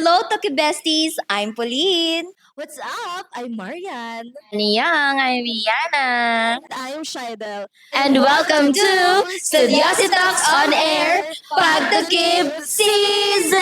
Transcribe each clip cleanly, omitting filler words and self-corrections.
Hello, Toki Besties! I'm Pauline. What's up? I'm Marian. Niyang, I'm Rihanna. And I'm Shidel. And welcome to Studiosi Talks on Air Pagtakip Season!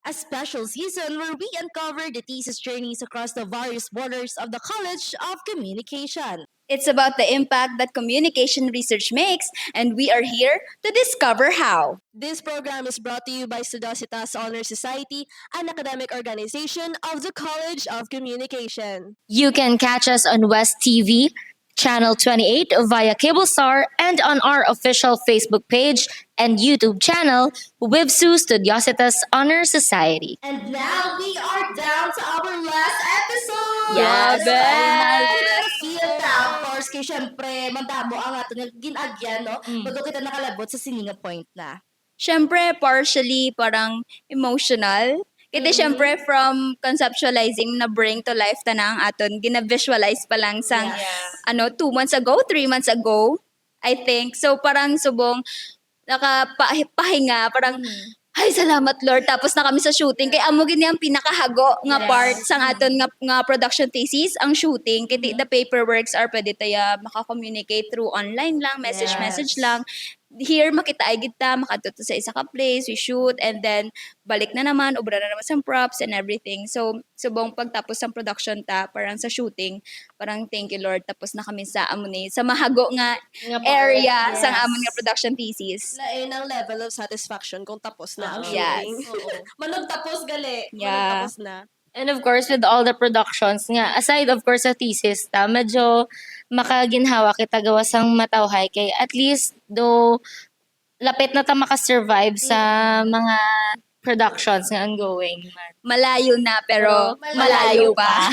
A special season where we uncover the thesis journeys across the various borders of the College of Communication. It's about the impact that communication research makes, and we are here to discover how. This program is brought to you by Studositas Honor Society, an academic organization of the College of Communication. You can catch us on West TV, Channel 28 via Cablestar, and on our official Facebook page and YouTube channel, Wibsu Studiositas Honor Society. And now we are down to our last episode! Yes, Feel na, of course, kaya syempre, mandamo ang ato nga ginagyan, no? Bago kita nakalabot sa sininga point na. Syempre, partially parang emotional. Kasi syempre, from conceptualizing na bring to life ta na ang aton, gina-visualize pa lang sang 2 months ago, 3 months ago, I think. So parang subong nakapahinga, parang ay, salamat Lord. Tapos na kami sa shooting. Kaya amo gini ang pinakahago nga part sang aton nga production thesis, ang shooting. Kaya the paperworks are pwede taya maka-communicate through online lang, message lang. Here, makita ay kita, makatuto sa isa ka place, we shoot, and then balik na naman, ubra na naman sa props and everything. So, subong pagtapos ng production ta, parang sa shooting, parang thank you Lord, tapos na kami sa amon sa mahago nga area sang amon nga production thesis. Lain ang level of satisfaction kung tapos na ang Yes. shooting. Manog tapos gali. Yeah. Manog tapos na. And of course, with all the productions nga, aside of course sa thesis ta, medyo makaginhawa kita gawa sang matawhay kay at least though lapit na ta makasurvive sa mga productions nga ongoing. Malayo na pero malayo pa.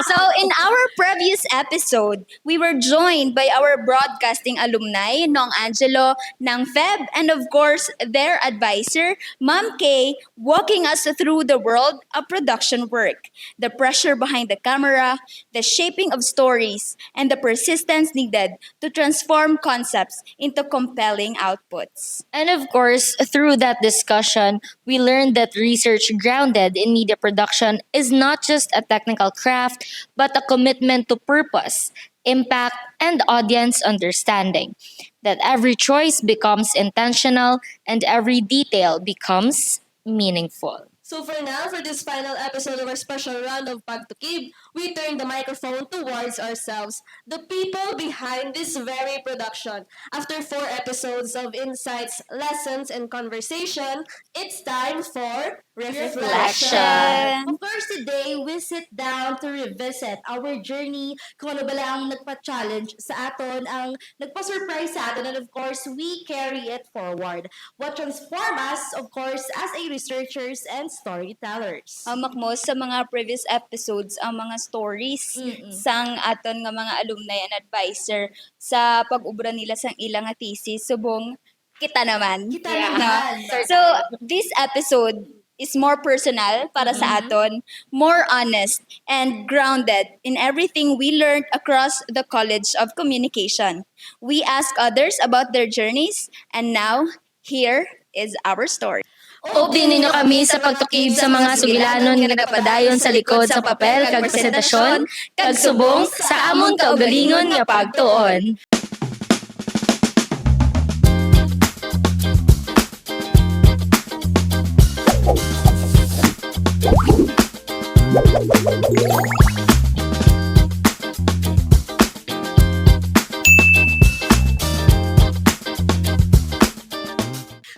So in our previous episode, we were joined by our broadcasting alumni, Nong Angelo, ng FEB, and of course, their advisor, Ma'am Kay, walking us through the world of production work, the pressure behind the camera, the shaping of stories, and the persistence needed to transform concepts into compelling outputs. And of course, through that discussion, we learned that research grounded in media production is not just a technical craft, but a commitment to purpose, impact, and audience understanding. That every choice becomes intentional and every detail becomes meaningful. So for now, for this final episode of our special round of Pagtukib, we turn the microphone towards ourselves, the people behind this very production. After 4 episodes of insights, lessons, and conversation, it's time for reflection. Of course, today, we sit down to revisit our journey, kung ano ba lang nagpa-challenge sa aton, ang nagpa-surprise sa aton, and of course, we carry it forward. What transform us, of course, as a researchers and storytellers. Makmo sa mga previous episodes ang mga stories sang aton nga mga alumni and advisor sa pag-ubra nila sang ilang nga thesis subong kita naman. Kita naman. So this episode is more personal para sa aton, more honest and grounded in everything we learned across the College of Communication. We ask others about their journeys, and now here is our story. Updin ninyo kami sa pagtukib sa mga sugilanon nga nagapadayon sa likod sa papel kag presentasyon, kag subong sa amon kaugalingon nga pagtuon.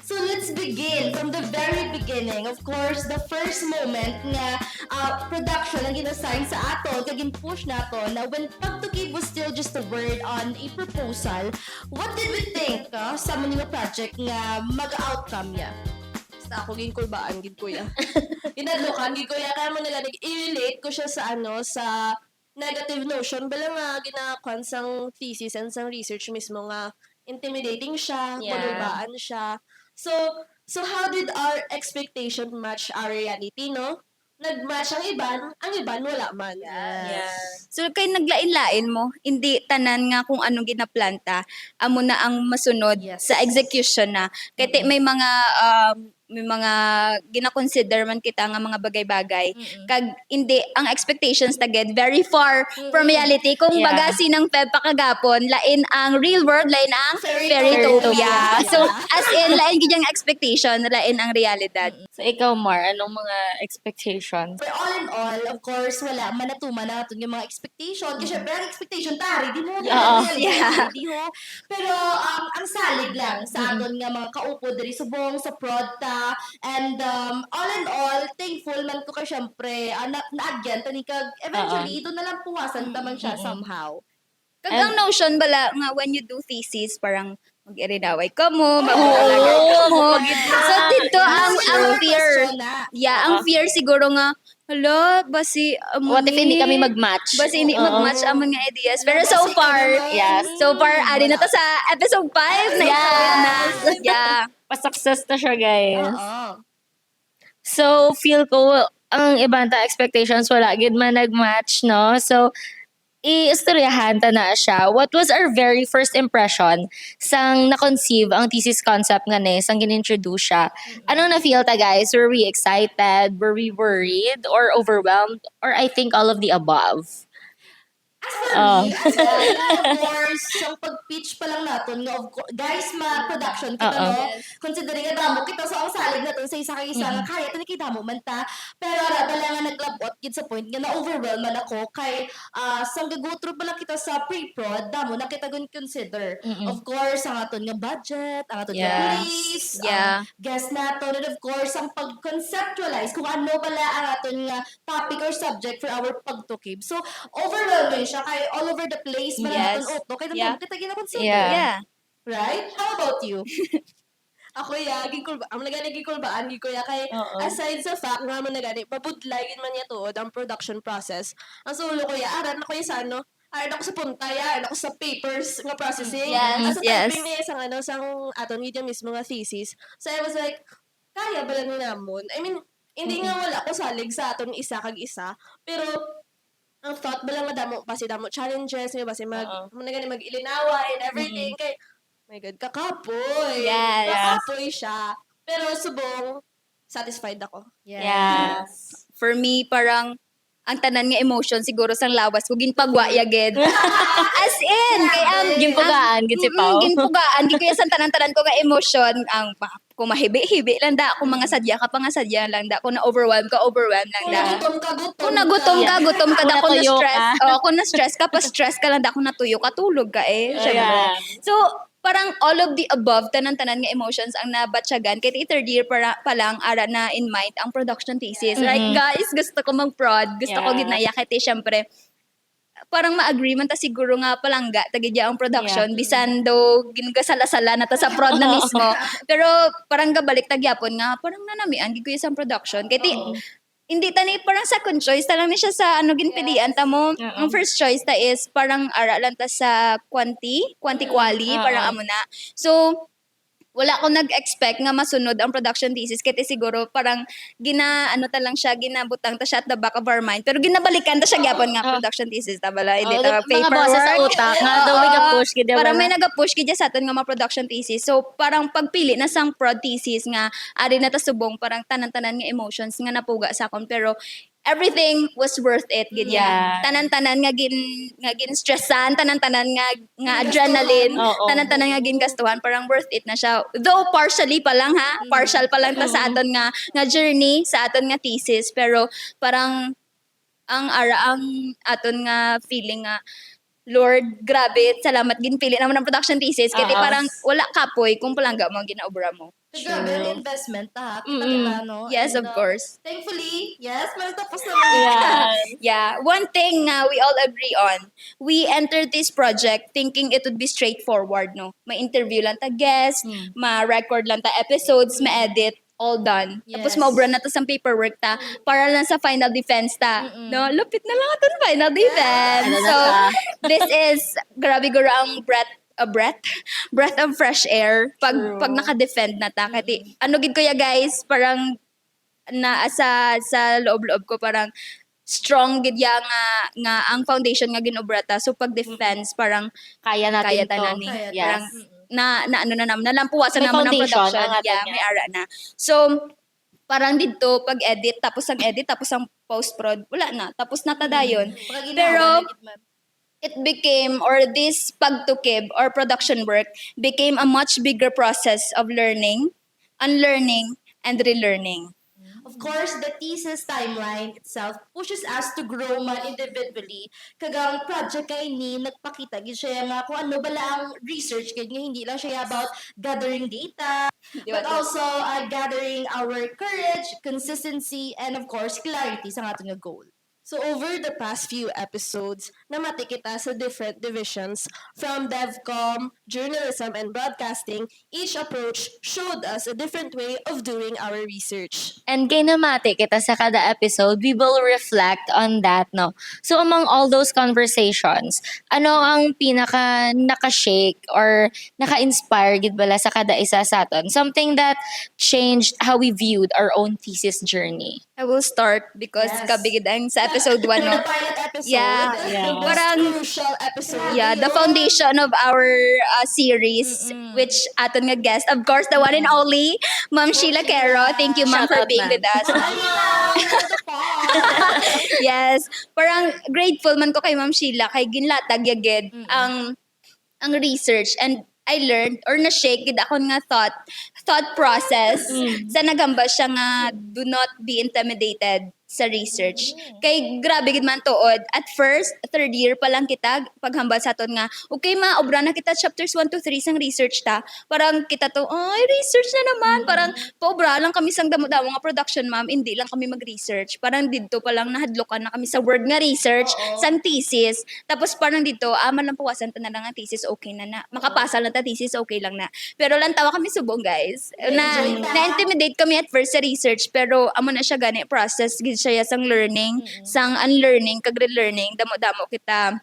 So let's begin from the very beginning. Of course, the first moment nga production ang ginassign sa ato, kag push nato na when Pagtukib was still just a word on a proposal, what did we think sa mga project nga mag-outcome niya? Basta ako gin kulbaan gid ko ya. Inadlokan gid ko ya kaya mo nila i-relate ko siya sa sa negative notion bala nga ginakuan sang thesis and sang research mismo nga intimidating siya, kulbaan siya. So how did our expectation match our reality, no? Nag-match ang iban wala man. So kay naglain-lain mo, hindi tanan nga kung anong ginaplanta, amo na ang masunod sa execution na. Kaya may mga may mga gina-consider man kita nga mga bagay-bagay kag hindi ang expectations tagid very far from reality kung Yeah. baga sinang Feb pakagapon lain ang real world lain ang Fairytopia. fairytopia so as in lain gid ang expectation lain ang realidad. So ikaw, Mar, anong mga expectations? But all in all, of course, wala manatuman na natin yung mga expectation. Kasi syempre, ang expectation tari, di mo Oo. Yeah. di ho. Pero ang salig lang sa aton nga mga kaupo diri subong sa Prodta and all in all, thankful man ko ka syempre naagyan tani kag eventually doon na lang puwasan taman siya somehow. Kag ang notion bala nga when you do thesis parang mag-irinaway ka mo, mag-alaga ka mo. So dito ang fear. Question na. Yeah, ang fear siguro nga hala, basi What if hindi kami mag-match? Basi hindi Oo. mag-match ang mga ideas. Pero so Basi far, ka naman. yes. So far, ari na to sa episode 5 na Yes. Yeah. Pa-success na siya, guys. Oo. So, feel ko, ang ibang expectations wala gid man nag-match, no? So, i-istoryahan ta na siya. What was our very first impression sang na-conceive ang thesis concept nga ni, sang ginintroduce siya? Ano na-feel ta, guys? Were we excited? Were we worried? Or overwhelmed? Or I think all of the above? As for me, of course, yung pag-pitch pa lang natin, nga, of course, guys, ma-production kita, Oo. no? Considering nga damo kita sa ang salig natin sa isa kay isa nga kaya, ito kita mo man ta. Pero dala nga naglabot, gid sa point nga na-overwhelm man ako kay sa go through pa lang kita sa pre-prod, damo na kita gun consider. Of course, ang aton nga budget, ang aton nga Yes. place, Yeah. guest nato, and of course, ang pag-conceptualize kung ano pala ang aton nga topic or subject for our pagtukib. So, overwhelming siya kay all over the place man Yes. naton auto kay Yeah. kita gina-consider. Yeah. Yeah. Right? How about you? Ako ging kulba. Ang nagani ging kulbaan gid ko ya kay Oo. aside sa fact nga man nagani papudlay gid man niya tuod ang production process. Ang sulo ko ya aran ako ya sa ano, aran ako sa punta ya, aran ako sa papers nga processing. Yes, As a yes. typing niya sang ano sang aton gid yung mismo nga thesis. So I was like, kaya ba lang ni namon? I mean, hindi nga wala ko salig sa aton isa kag isa, pero ang thought ba lang madamo basi damo challenges nga basi mag-ilinawa and everything kay my god kakapoy Yes. kakapoy siya pero subong satisfied ako. Yes. For me, parang ang tanan nga emotion siguro sang lawas ko ginpagwaya gid. As in, kay ang Ginpugaan, gid si Pao. Ginpugaan, di ko sa tanan-tanan ko nga emotion ang kung mahibi-hibi lang da, kung mga sadya ka pa nga sadya lang da, kung na-overwhelm lang Kung da. nagutom ka, Kung nagutom ka, gutom ka da, Kung kung natuyo na-stress, ka. kung na-stress ka, pa-stress ka lang da, kung natuyo ka, tulog ka eh. Syempre. Yeah. So, parang all of the above, tanan-tanan nga emotions ang nabatsyagan. Kaya third year pa lang, ara na in mind ang production thesis. Right, guys, gusto ko mag-prod. Gusto ko Yeah. ginaya. Kaya syempre, parang ma-agree man ta siguro nga palangga tagidya ang production bisan do gingasala-sala na ta sa prod na mismo pero parang gabalik tagyapon nga parang nanamian gid ko sa production kay hindi tani parang second choice ta lang ni siya sa ano ginpilian ta mo ang first choice ta is parang ara lang ta sa quali parang amo na so wala ko nag-expect nga masunod ang production thesis kasi siguro parang lang siya ginabutang ta siya at the back of our mind pero ginabalikan ta siya gyapon nga production thesis ta bala hindi ta mga boses sa paperwork utak nga daw may ka-push gid parang may naga-push gid sa aton nga mga production thesis so parang pagpili na sang prod thesis nga ari na ta subong parang tanan-tanan nga emotions nga napuga sa akon pero everything was worth it gid Yeah. tanan-tanan nga gin stressan tanan-tanan nga adrenaline Oo. tanan-tanan nga gin gastuhan parang worth it na siya though partially pa lang ha partial pa lang ta sa aton nga journey sa aton nga thesis pero parang ang aton nga feeling nga Lord, grabe, salamat ginpili naman ang production thesis kasi parang wala kapoy kung palangga mo ang ginaobra mo. Grabe ang investment ta. Kita no. Yes, And, of course. Thankfully, yes, tapos naman. Yeah. Yeah, one thing we all agree on. We entered this project thinking it would be straightforward, no? Ma-interview lang ta guest, ma-record lang ta episodes, ma-edit, all done. Tapos Yes. maubra na to sa paperwork ta para lang sa final defense ta. No, lupit na lang aton final defense. Ano na So, ta? this is grabe guro ang breath of fresh air pag naka-defend na ta. Kasi ano gid ko ya guys, parang na sa loob-loob ko parang strong gid ya nga ang foundation nga ginobra ta. So pag defense parang Kaya natin kaya to. tanan ni. Kaya, Yes. Parang na ano na naman, nalampuasan May naman ng foundation, production. ang atin Yeah, nga. may ara na. So, parang dito, pag-edit, tapos ang post-prod, wala na. Tapos natadayon. Pero, it became, or this pagtukib or production work became a much bigger process of learning, unlearning, and relearning. Of course, the thesis timeline itself pushes us to grow man individually. Kagang project kay ni nagpakita gid siya nga kung ano bala ang research kay nga hindi lang siya about gathering data, but also gathering our courage, consistency, and of course clarity sa ating nga goal. So over the past few episodes, namati kita sa different divisions from DevCom, journalism, and broadcasting. Each approach showed us a different way of doing our research. And kinamati kita sa kada episode, we will reflect on that, no? So among all those conversations, ano ang pinaka nakashake or naka-inspire gid bala sa kada isa sa aton? Something that changed how we viewed our own thesis journey. I will start because Yes. kabigidang sa episode 1, no? The pilot episode, Yeah. Yeah. the most Parang- crucial episode. Yeah, the foundation of our series, which aton nga guest, of course, the one and only, Ma'am Sheila Quero. Thank you, Ma'am, Shout for out, being ma'am. with us. Hello! Yes, parang grateful man ko kay Ma'am Sheila kay ginlatag yagid ang research, and I learned or na-shake gid akon nga thought process sa nagamba siya nga do not be intimidated sa research. Kay grabe gid man tuod. At first, third year pa lang kita paghambal sa aton nga, okay ma, obra na kita chapters 1 to 3 sang research ta. Parang kita to, ay research na naman. Parang paobra lang kami sang damo-damo nga production, ma'am. Hindi lang kami mag-research. Parang dito pa lang nahadlokan na kami sa word nga research, sang thesis. Tapos parang dito, malampuasan pa na lang ang thesis, okay na na. Makapasa lang ta thesis, okay lang na. Pero lang tawa kami subong, guys. Enjoy ta. Na-intimidate kami at first sa research, pero amo na siya gani process gid siya sang learning, sang unlearning, kag relearning, damo-damo kita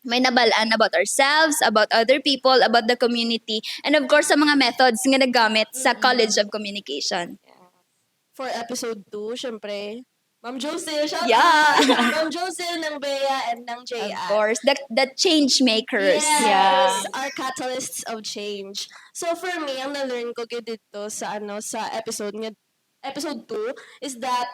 may nabalaan about ourselves, about other people, about the community, and of course sa mga methods nga nagamit sa College of Communication. For episode 2, syempre, Ma'am Josie, shout Yeah. out! Ma'am Josie ng Bea and ng Of JR. course, the change makers. Yes, our catalysts of change. So for me, ang na-learn ko gid dito sa episode 2 is that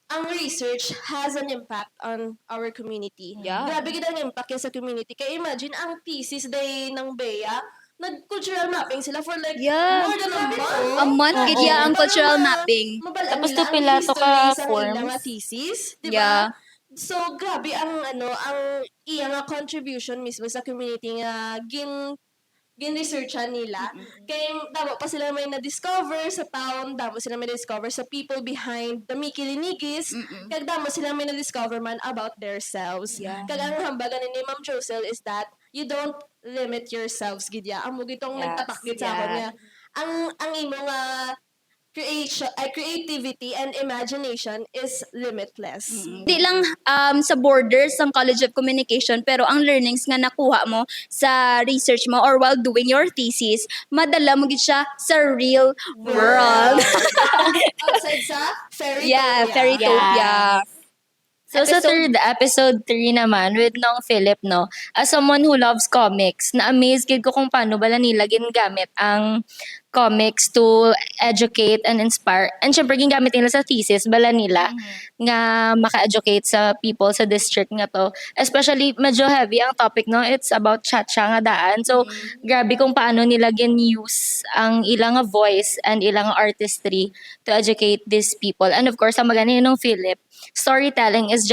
ang research has an impact on our community. Yeah. Grabe gid ang impact yan sa community. Kaya imagine ang thesis day ng Bea, nag-cultural mapping sila for like Yeah. more than a month. A month gid ya ang Para cultural ma- mapping. mabalaan Tapos nila ang pila to ka history sa forms. ilang nga thesis, di ba? Yeah. So grabe ang iya nga contribution mismo sa community nga gin-researchan nila. Kaya damo pa sila may na-discover sa town, damo sila may na-discover sa people behind the Mickey Linigis, kag damo sila may na-discover man about themselves. Kag ang hambagan ni Ma'am Josel is that you don't limit yourselves gidya. Amo gitong Yes, nagtatakgit sa akon yeah. nga ang imo nga creativity and imagination is limitless. Di lang sa borders ng College of Communication, pero ang learnings nga nakuha mo sa research mo or while doing your thesis, madala mo gid siya sa real world. Outside sa fairy Yeah, Fairytopia. So sa third episode 3 naman with Nong Philip, no, as someone who loves comics, na-amaze gid ko kung paano bala nila ginagamit ang comics to educate and inspire. And syempre ginagamit nila sa thesis bala nila nga maka-educate sa people sa district nga to. Especially medyo heavy ang topic, no, it's about chat-cha nga daan. So grabe kung paano nila gin-use ang ilang nga voice and ilang artistry to educate these people. And of course, ang magaling nung Philip, storytelling is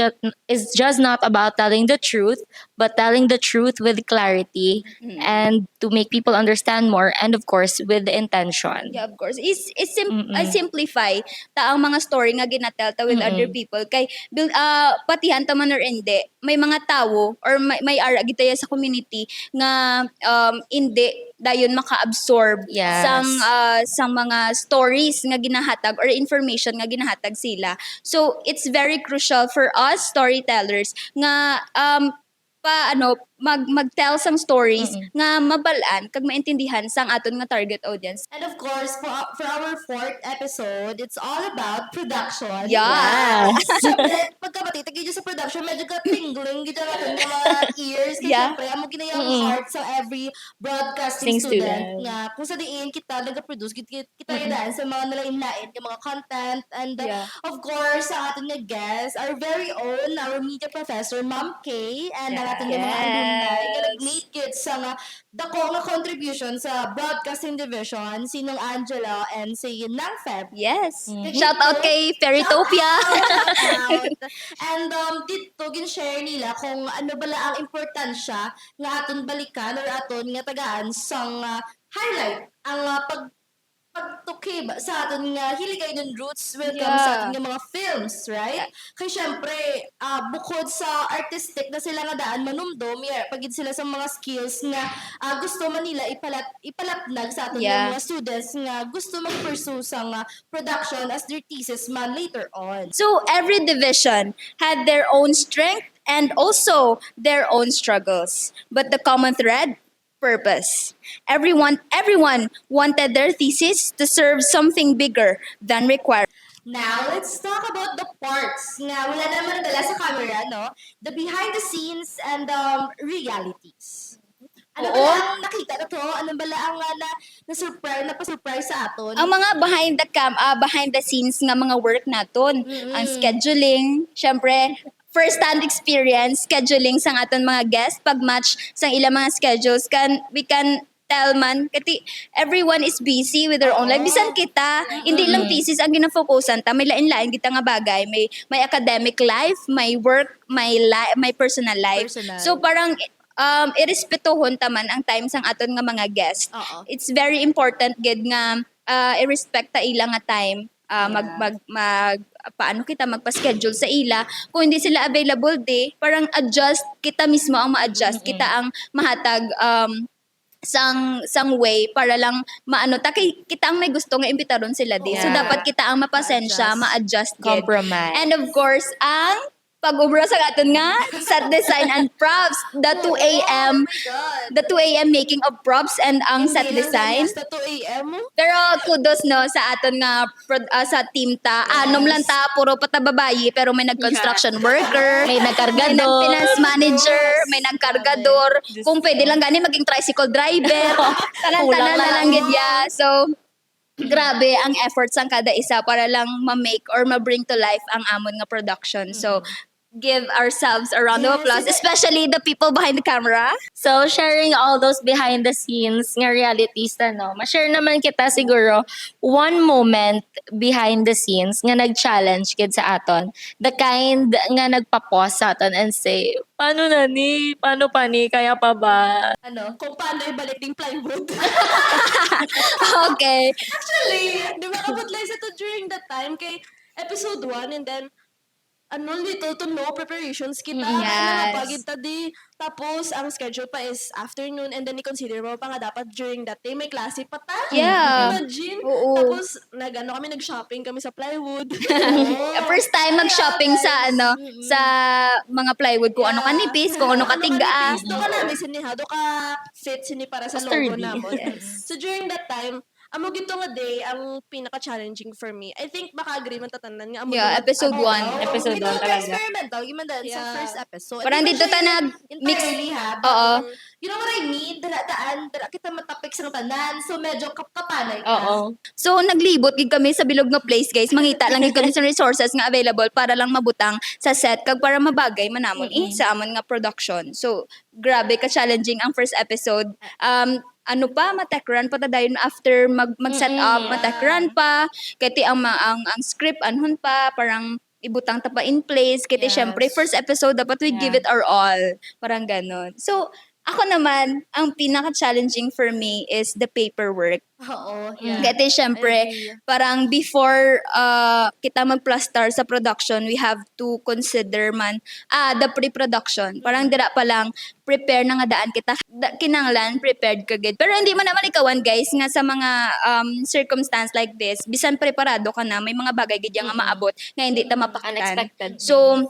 just not about telling the truth, but telling the truth with clarity and to make people understand more, and of course with the intention. Yeah, of course. I simplify ta ang mga story nga ginatel ta with other people kay patihan ta man or hindi, may mga tao or may ara gitaya sa community nga hindi dayon maka-absorb Yes. sang mga stories nga ginahatag or information nga ginahatag sila. So it's very crucial for us storytellers nga magtell sang stories nga mabalaan kag maintindihan sang aton nga target audience. And of course, for our fourth episode, it's all about production. Yeah. Siyempre, pagka makita kayo sa production, medyo ka tingling gito na ng mga ears. Kasi Yeah. syempre, amo ginayang heart sa every broadcasting Sing student student. nga kung sa diin kita nag-produce, kita yun sa mga nalain-lain, yung mga content, and Yeah. of course, sa ating nga guest, our very own, our media professor, Ma'am Kay, and ang ating nga mga alumni, nga nag-make it sa nga dako nga contribution sa broadcasting division, sinong Angela and si Nang Feb. Yes. Shout out kay Fairytopia. Out. And dito gin-share nila kung ano bala ang importansya nga aton balikan or aton nga tagaan sang highlight ang pagtukib sa aton nga hiligay ng roots when it comes sa aton nga mga films, right? Kaya syempre, bukod sa artistic na sila nga daan manumdum, pagid sila sa mga skills nga gusto man nila ipalapnag sa aton nga mga students nga gusto mag-pursue sa nga production as their thesis man later on. So every division had their own strength and also their own struggles. But the common thread, purpose. Everyone wanted their thesis to serve something bigger than required. Now, let's talk about the parts nga wala naman dala sa camera, no? The behind the scenes and realities. Ano ba ang nakita na to? Ano ba ang na-surprise sa aton? Ang mga behind the scenes nga mga work naton, ang scheduling, syempre first-hand experience, scheduling sang aton mga guests, pag-match sang ilang mga schedules, we can tell man, kasi everyone is busy with their own life. Bisan kita, hindi lang thesis ang ginafokusan ta, may lain-lain kita nga bagay, may academic life, may work, may personal life. So parang irespetuhon taman ang time sang aton nga mga guests. It's very important gid nga i-respect ta ilang nga time. Paano kita magpa-schedule sa ila kung hindi sila available parang adjust kita mismo ang ma-adjust kita ang mahatag sang way para lang maano ta kay kita ang may gusto nga imbitaron sila so dapat kita ang mapasensya ma-adjust gid. Compromise. And of course ang pag-ubra sa aton nga set design and props, the 2 a.m. the 2 a.m. making of props and ang set design. Basta 2 a.m. Pero kudos no sa aton nga sa team ta. Anom lang ta puro pata babayi pero may nag-construction worker, May may nagkargador. nag-finance manager, may nagkargador. Kung pwede lang gani maging tricycle driver. Tanan-tanan na lang gid ya. So grabe ang efforts ang kada isa para lang ma-make or ma-bring to life ang amon nga production. So give ourselves a round of applause, especially the people behind the camera. So, sharing all those behind the scenes nga realities ma-share naman kita siguro one moment behind the scenes nga nag-challenge kid sa aton. The kind nga nagpa-pause sa aton and say, paano na ni? Paano pa ni? Kaya pa ba? Kung paano ibalik ding plywood. Okay. Actually, di ba kabutlay sa to during that time kay episode 1 and then little to no preparations kita. Yes. Pagid tadi. Tapos, ang schedule pa is afternoon and then i-consider mo pa nga dapat during that day may klase pa ta. Yeah. Imagine. Oo. Tapos, nag-shopping kami sa plywood. First time mag-shopping sa sa mga plywood kung ano kanipis, kung ano katiga. Doon ka namin siniha. Doon ka fit sini para sa logo Sturdy. namin. So, during that time, amo gito nga day ang pinaka-challenging for me. I think maka-agree man tatanan nga amo. Yeah, episode 1. Episode 1 talaga. Experimental, yung man sa Yeah. first episode. Parang dito ta nag-mix. Entirely ha. Oo. You know what I mean? Dala kita matapik sa tanan. So, medyo kapanay ka. Oo. So naglibot gid kami sa bilog nga place guys. Mangita lang gid kami sa resources nga available para lang mabutang sa set kag para mabagay manamon sa amon nga production. So grabe ka challenging ang first episode. Ano pa ma-tech run pa ta dayon after mag-set up, ma-tech run pa kati ang script anhon pa parang ibutang ta pa in place kati syempre first episode dapat we give it our all. Parang ganon. So ako naman, ang pinaka-challenging for me is the paperwork. Oo. Kasi syempre, parang before kita mag-plaster sa production, we have to consider the pre-production. Parang dira pa lang, prepare na nga daan kita. Kinanglan, prepared ka gid. Pero hindi man naman ikawan guys, nga sa mga circumstance like this, bisan preparado ka na, may mga bagay gid nga maabot, nga hindi ta mapaktan. Unexpected. So,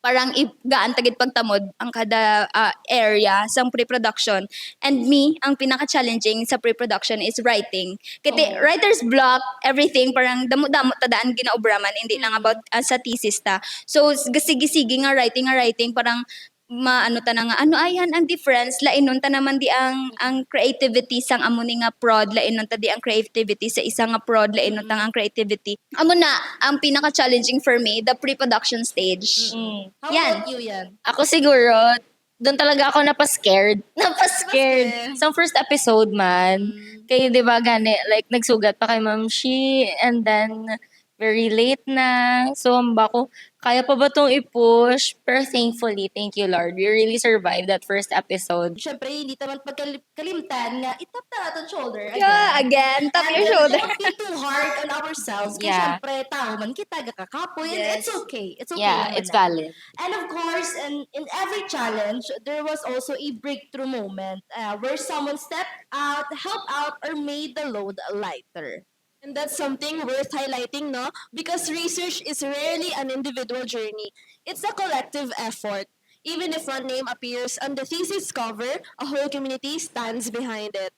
parang gaan tagid pagtamod ang kada area sa pre-production. And me, ang pinaka-challenging sa pre-production is writing. Kaya writer's block, everything, parang damo-damo tadaan ginaubraman, hindi lang about sa thesis ta. So, gasigi-sige nga writing, parang maano ta na nga ano ayan ang difference lainon ta naman di ang creativity sang amo ni nga prod lainon ta di ang creativity sa isa nga prod lainon ta nga ang creativity amo na ang pinaka challenging for me the pre-production stage. How Yan. about you, Yan? Ako siguro, doon talaga ako napascared. Napascared. Sa first episode man. Kaya di ba gani, like nagsugat pa kay Ma'am Shi and then very late na. So hamba ko, kaya pa ba itong i-push? Pero thankfully, thank you Lord, we really survived that first episode. Siyempre, hindi naman pagkalimtan nga, itap na natin shoulder. Yeah, again, tap your shoulder. Don't be too hard on ourselves. Kasi Yeah. syempre, tao man kita, gakakapoy. And it's okay. It's okay Yeah, naman it's na. valid. And of course, in every challenge, there was also a breakthrough moment where someone stepped out, helped out, or made the load lighter. And that's something worth highlighting, no? Because research is rarely an individual journey. It's a collective effort. Even if one name appears on the thesis cover, a whole community stands behind it.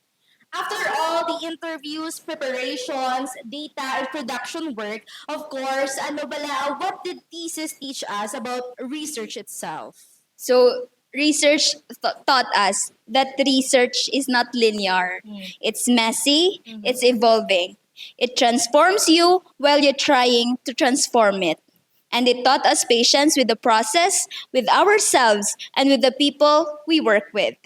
After all the interviews, preparations, data, and production work, of course, ano bala, what did thesis teach us about research itself? So, research taught us that research is not linear. It's messy, it's evolving. It transforms you while you're trying to transform it. And it taught us patience with the process, with ourselves, and with the people we work with.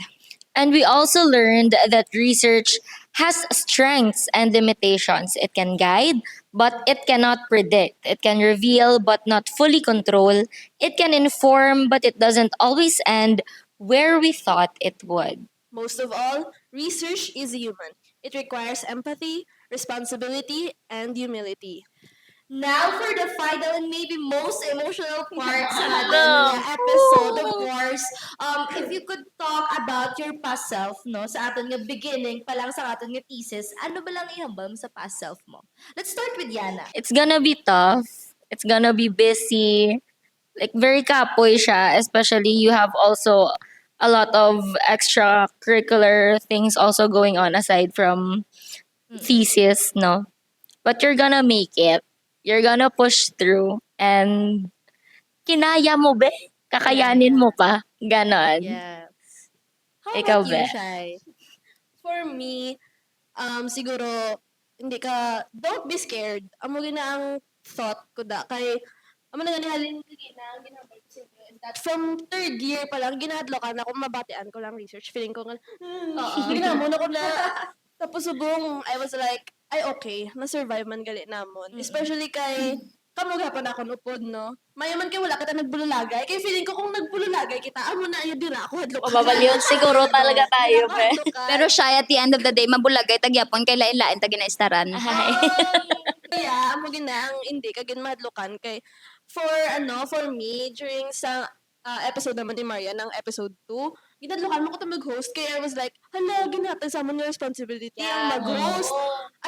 And we also learned that research has strengths and limitations. It can guide, but it cannot predict. It can reveal, but not fully control. It can inform, but it doesn't always end where we thought it would. Most of all, research is human. It requires empathy, responsibility, and humility. Now for the final and maybe most emotional part sa ating episode, of course, if you could talk about your past self, no, sa ating nga beginning pa lang sa ating nga thesis, ano ba lang ihambal mo sa past self mo? Let's start with Yana. It's gonna be tough. It's gonna be busy. Like, very kapoy siya. Especially, you have also a lot of extracurricular things also going on aside from thesis, no? But you're gonna make it. You're gonna push through. And kinaya mo, be? Kakayanin mo pa. Ganon. Yes. How Ikaw, about you, Be? Shai? For me, siguro, don't be scared. Amo gina ang thought ko da. Kay, amo na ganihalin ko gina, ginabay ko sa inyo. And that from third year pa lang, ginahadlokan ako, mabatian ko lang research. Feeling ko nga, ginamon ako na. Tapos subong, I was like, ay okay, na-survive man gali namon. Especially kay, kamuga pa na ako upod, no? Mayaman kay wala kita nagbululagay. Kaya feeling ko kung nagbululagay kita, amo na yun din ako, hadlok ka. Mababaliw siguro talaga tayo, be. Pero siya, at the end of the day, mabulagay, tagyapon, kay lain-lain, taginaistaran. Kaya, amo gina ang hindi kagin mahadlokan kay for me during sa episode naman ni Maria ng episode 2, ginadlokan mo ko to mag-host kaya I was like, hala, ginatag sa amon yung responsibility yung mag-host.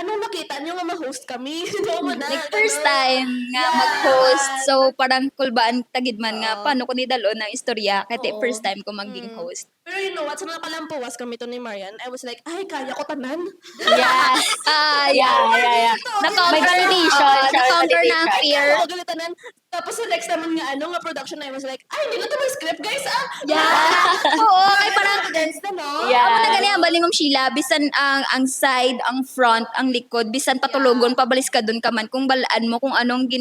Anong nakita niyo nga ma-host kami? Like, first time nga mag-host. So, parang kulbaan tagidman nga, paano ko nidalo ng istorya? Kaya first time ko maging host. Pero you know what, sa mga kalampuwas kami to ni Marian, I was like, ay, kaya ko tanan. Yeah. Yeah. Na-conquer validation siya, na-conquer na ang validation. fear. Oo, gali tanan. Tapos sa next naman nga, ano, nga production na, I was like, ay, hindi ko to script, guys, ah. Yeah. Oo, kay parang Confidence na, no? Yeah. Ako na ganyan, bali Ma'am Sheila, bisan ang side, ang front, ang likod, bisan patulugon, pabalis ka dun ka man, kung balaan mo, kung anong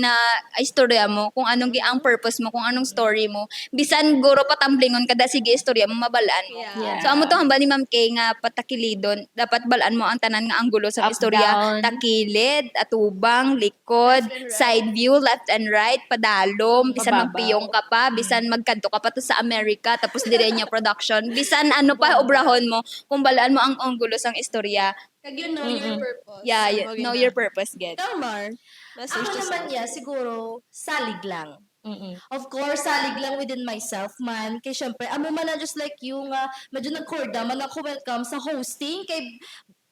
istorya mo, kung anong ang purpose mo, kung anong story mo, bisan guro patamblingon kada sige istorya mo, mabalaan mo. Yeah. So, amo to hambal ni Ma'am Kay nga patakilidon, dapat balaan mo ang tanan nga anggulo sa Up, istorya, down. takilid, atubang, likod, side view, left and right, padalom, bisan Mababaw. magpiyong ka pa, bisan magkanto ka pa to sa Amerika, tapos dire niya production, bisan ano pa obrahon mo, kung balaan mo ang anggulo sang istorya. Kag you know your purpose. Yeah, Ano, know gina. your purpose, get. Tamar. Message Ako to naman self. niya, siguro, salig lang. Mm-mm. Of course, salig lang within myself man. Kaya syempre, amo man na just like you nga, medyo nagkorda man ako welcome sa hosting. Kay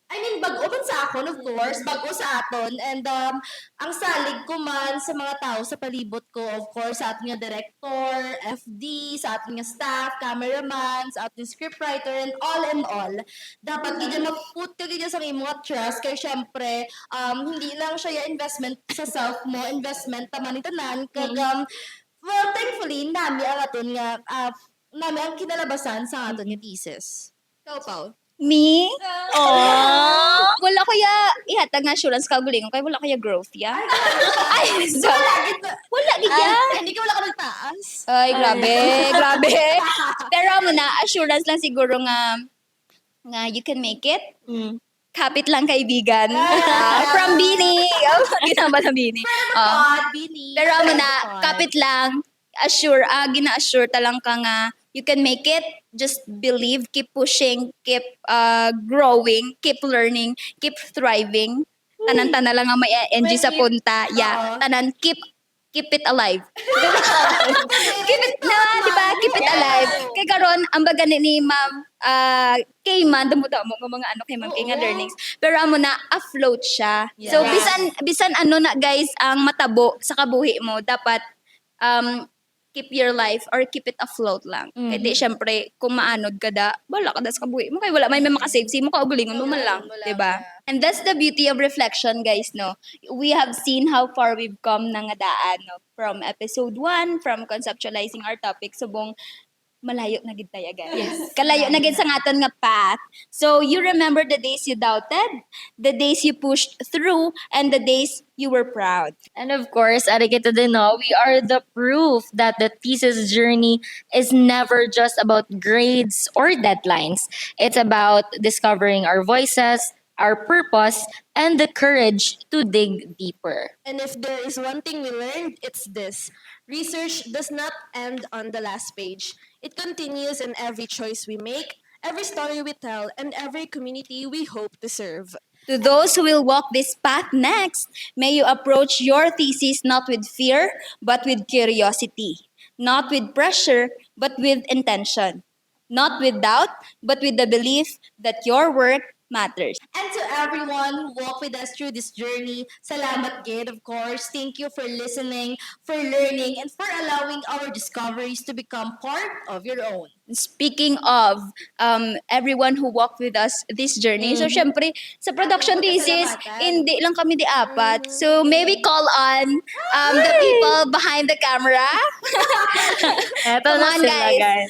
I mean, bago man sa akon, of course, bago sa aton. And ang salig ko man sa mga tao sa palibot ko, of course, sa ating nga director, FD, sa ating nga staff, cameraman, sa ating scriptwriter, and all, dapat gid mag-put ka gid sa imong nga trust kay syempre hindi lang siya ya investment sa self mo, investment taman ni tanan kag well, thankfully nami ang aton nga nami ang kinalabasan sa aton nga thesis. Ikaw, Pao. Me? Aww. Wala ko ya ihatag nga assurance kaugalingon kay wala ko ya growth ya. Ay, so, wala gid ya. Hindi ka wala ka nagtaas. Ay, grabe. Pero mo na assurance lang siguro nga you can make it. Kapit lang kaibigan. From Bini. Ginamba na Bini. Bini. Pero mo na kapit lang gina-assure talang ka nga you can make it. Just believe, keep pushing, keep growing, keep learning, keep thriving. Tanan-tanan lang nga may NG sa punta. Yeah, tanan keep it alive. Keep it na, di ba? Keep it alive. Kay karon ang baga ni Ma'am kay man damo-damo nga mga ano kay Ma'am kay nga learnings. Pero amo na afloat siya. So bisan ano na guys ang matabo sa kabuhi mo, dapat keep your life or keep it afloat lang. Kaya di syempre kung maanod ka da, wala ka da sa kabuhi mo kay wala may makasave si mo kaugalingon mo man lang, di ba? And that's the beauty of reflection, guys, no. We have seen how far we've come na nga daan, no, from episode 1, from conceptualizing our topic subong malayo na gid tayo, guys. Kalayo na gid sa aton nga path. So you remember the days you doubted, the days you pushed through, and the days you were proud. And of course, Arigito Dino, we are the proof that the thesis journey is never just about grades or deadlines. It's about discovering our voices, our purpose, and the courage to dig deeper. And if there is one thing we learned, it's this. Research does not end on the last page. It continues in every choice we make, every story we tell, and every community we hope to serve. To those who will walk this path next, may you approach your thesis not with fear, but with curiosity. Not with pressure, but with intention. Not with doubt, but with the belief that your work matters. And to everyone who walked with us through this journey, salamat gid, of course. Thank you for listening, for learning, and for allowing our discoveries to become part of your own. Speaking of everyone who walked with us this journey, so syempre, sa production thesis, hindi lang kami di apat. So maybe call on the people behind the camera. Eto Come na on, sila, guys. guys.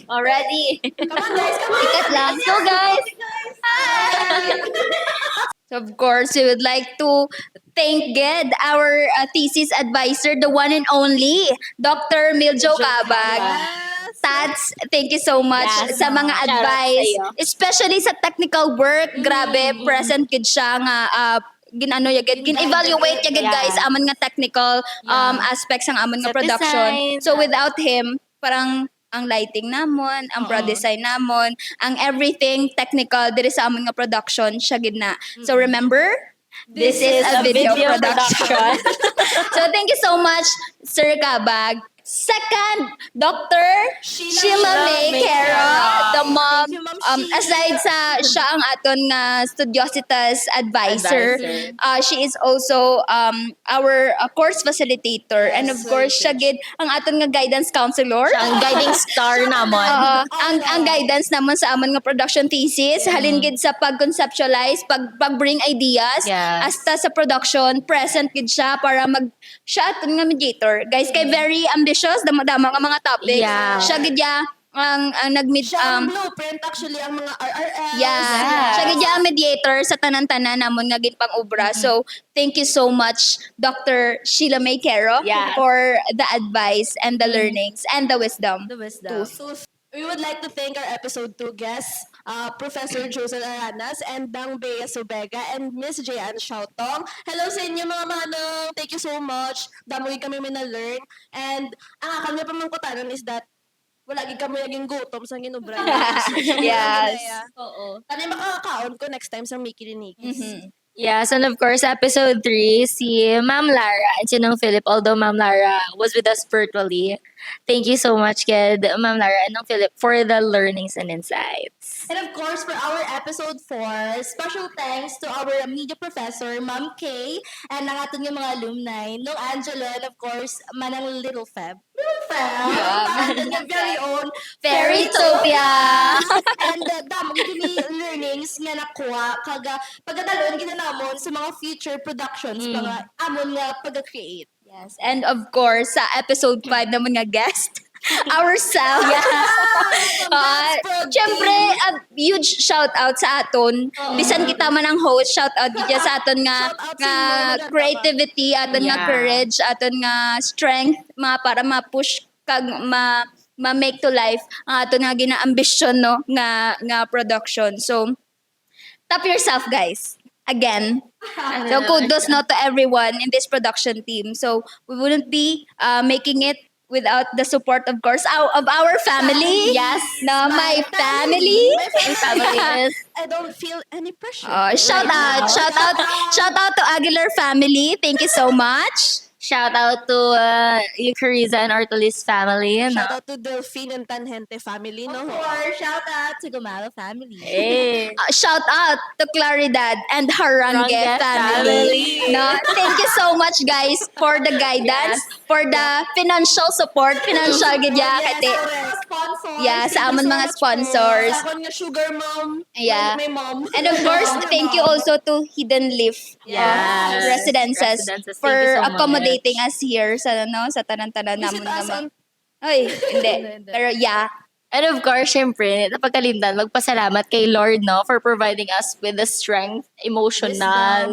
Already. Come on, guys. Come on. Ikat lang. So guys, so of course, we would like to thank Ged, our thesis advisor, the one and only, Dr. Miljo Cabag. Tats, thank you so much Yes, sa mga shout out advice. sa'yo. Especially sa technical work. Grabe, present kid siya nga ginano yagid gin-evaluate yagid Yeah. guys amon nga technical aspects ang amon nga Sa production. design. So without him, parang ang lighting namon, ang prod design namon, ang everything technical diri sa amon nga production siya gid na. So remember, this is a video production. So thank you so much, Sir Cabag. Second, Dr. Sheila May Caro, the mom. Thank you, Ma'am Aside sa siya ang aton nga Studiositas advisor, she is also our course facilitator, and of course siya gid ang aton nga guidance counselor. Ang guiding star namon. Ang guidance naman sa amon nga production thesis, halin gid sa pag-conceptualize, pag-bring ideas, Yes. hasta sa production, present gid siya para siya aton nga mediator. Guys, kay very ambitious, dama-dama nga mga topics. Yeah. Siya gid ya ang nag-mid Siya ang blueprint actually ang mga RRL. Yeah. Siya gid ya ang mediator sa tanan-tanan namon nga gid pang-obra. So, thank you so much, Dr. Sheila May Caro, Yeah. for the advice and the learnings and the wisdom. The wisdom. We would like to thank our episode 2 guests, Professor Josel Aranas and Dang Bea Subega and Miss Jayan Xiaotong. Hello sa inyo mga manong. Thank you so much. Damoy kami may na-learn. And ang akal niya pamangkutanan is that wala gid kami naging gutom sa ginubra. Yes. Oo. Tani makakakaon ko next time sa Mickey ni Nikis. Yes, and of course, episode 3, si Ma'am Lara and si Nong Philip, although Ma'am Lara was with us virtually. Thank you so much, kid, Ma'am Lara and Nong Philip, for the learnings and insights. And of course, for our episode 4, special thanks to our media professor, Ma'am Kay, and ang ating yung mga alumni, no Angelo, and of course, Manang Little Feb. Little Feb! Ang ating yung very own Fairytopia! And damo, gini learnings nga nakuha, kaga pagkadalon, ginanamon sa mga future productions, mga amon nga pag-create. Yes, and of course, sa episode 5 naman nga guest, ourselves. Siyempre, a huge shout out sa aton. Bisan kita man ang host, shout out kita sa aton nga, Shout out sa nga inyo, nagdapat. creativity, aton nga Yeah. courage, aton nga strength, para ma-push kag ma-make to life ang aton nga gina-ambisyon no nga production. So, tap yourself, guys. Again. So kudos no to everyone in this production team. So we wouldn't be making it without the support, of course, of our family. Yes. No, my family. Family is I don't feel any pressure. Shout out to Aguilar family. Thank you so much. shout out to Eucharisa and Artelis family. No? Shout out to Delphine and Tanhente family, no? Of course, shout out to Gumalo family. Hey. Shout out to Claridad and Harangue Harangue family. family. No, thank you so much, guys, for the guidance, for the financial support, financial gidya kati. Sponsors. Yeah, sa amon mga sponsors. Sa akon nga sugar mom. Yeah. My mom. And of course, thank you also to Hidden Leaf Yes. Residences Residences. Thank for you so much. accommodating us here sa sa tanan-tanan Visit namon us naman. on Ay, hindi. Pero yeah. And of course, syempre, napagkalimtan, magpasalamat kay Lord, no, for providing us with the strength, emotional,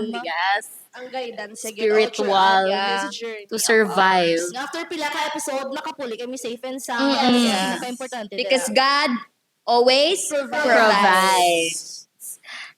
Wisdom. yes, ang guidance. Sige, spiritual, throughout this journey to of survive. ours. After pila ka episode, nakapuli kami safe and sound. Mm-mm. Yes. Napaka-importante. Because God always provides.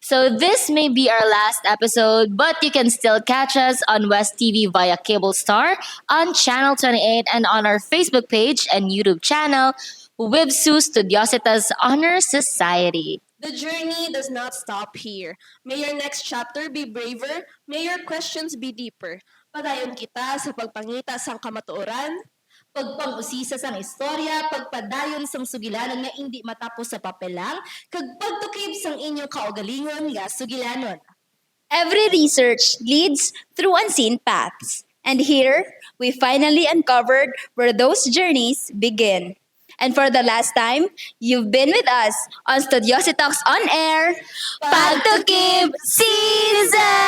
So this may be our last episode, but you can still catch us on West TV via Cable Star, on Channel 28, and on our Facebook page and YouTube channel, Wibsu Studiositas Honor Society. The journey does not stop here. May your next chapter be braver. May your questions be deeper. Padayon kita sa pagpangita sang kamatuoran. Pagpang-usisa sang istorya, pagpadayon sang sugilanon nga hindi matapos sa papel lang, kag pagtukib sang inyong kaugalingon nga sugilanon. Every research leads through unseen paths. And here, we finally uncovered where those journeys begin. And for the last time, you've been with us on Studiosi Talks On Air, Pagtukib Season!